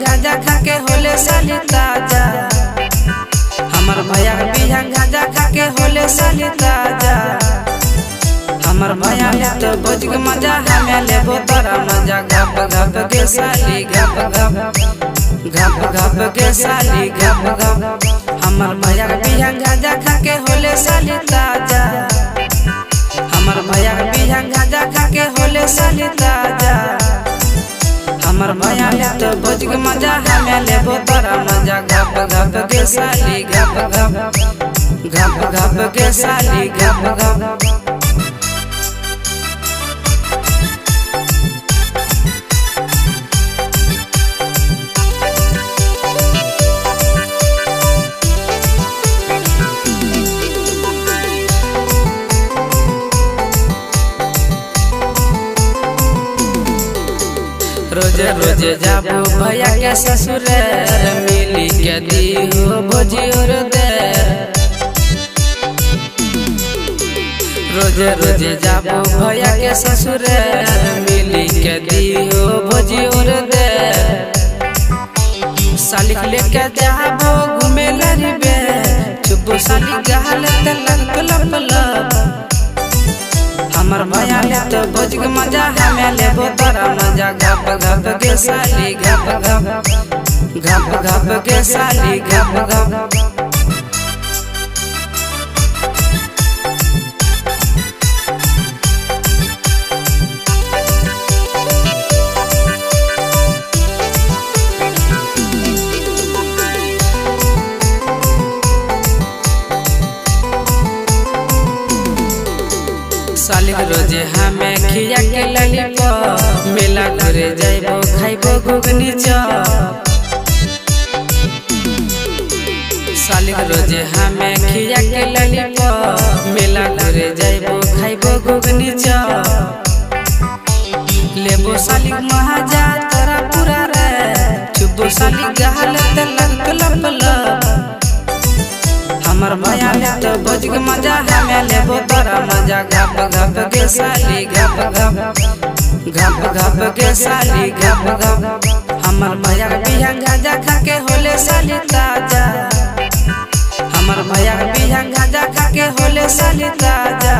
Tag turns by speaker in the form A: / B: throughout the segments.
A: गाजा खाके होले साली ताजा। हमर भैया के बिहान गाजा खाके होले साली ताजा। हमर भैया ले तो बोझ के मजा हमें लेबो तोरा मजा। गप गप के साली गप गप के साली गप गप। हमर भैया के बिहान गाजा खाके होले साली ताजा। हमर भैया के बिहान गाजा खाके होले साली ताजा। हमर भैया ले तो बोझ के मजा हमें लेबो तोरा मजा। गप गप के साली गप गप के साली गप गप। रोजे रोजे जाबो भैया के ससुर मिली के दी हो भोजी और दे। रोजे रोजे जाबो भैया के ससुर मिली के दी हो भोजी और दे। साली लेके जाबो घूमे लरी बे चुप साली गहल तलक लप लप। हमर भैया ले तो बोझ के मजा हमें लेबो तोरा मजा। गप गप के साली गप गप के साली गप गप। साली रोजे हमें खिया के ललीपॉप मेला घरे जाइबो खाइबो घुगनी चॉप। साली रोजे हमें खिया के ललीपॉप मेला घरे जाइबो खाइबो घुगनी चॉप। लेबो साली महाजा तोरा पूरा रे चुबो साली गहल तलक लप लप। हमर भैया ले तो बोझ के मजा हमें लेबो तोरा मजा। गप गप के साली गप के साली गप गप। हमर भैया के बिहान गाजा खाके होले साली ताजा। हमर भैया के बिहान गाजा खाके होले साली ताजा।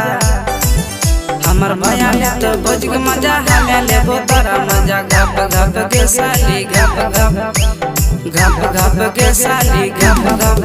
A: हमर भैया ले तो बोझ के मजा हमें लेबो तोरा मजा। गप गप के साली गप के साली गप गप।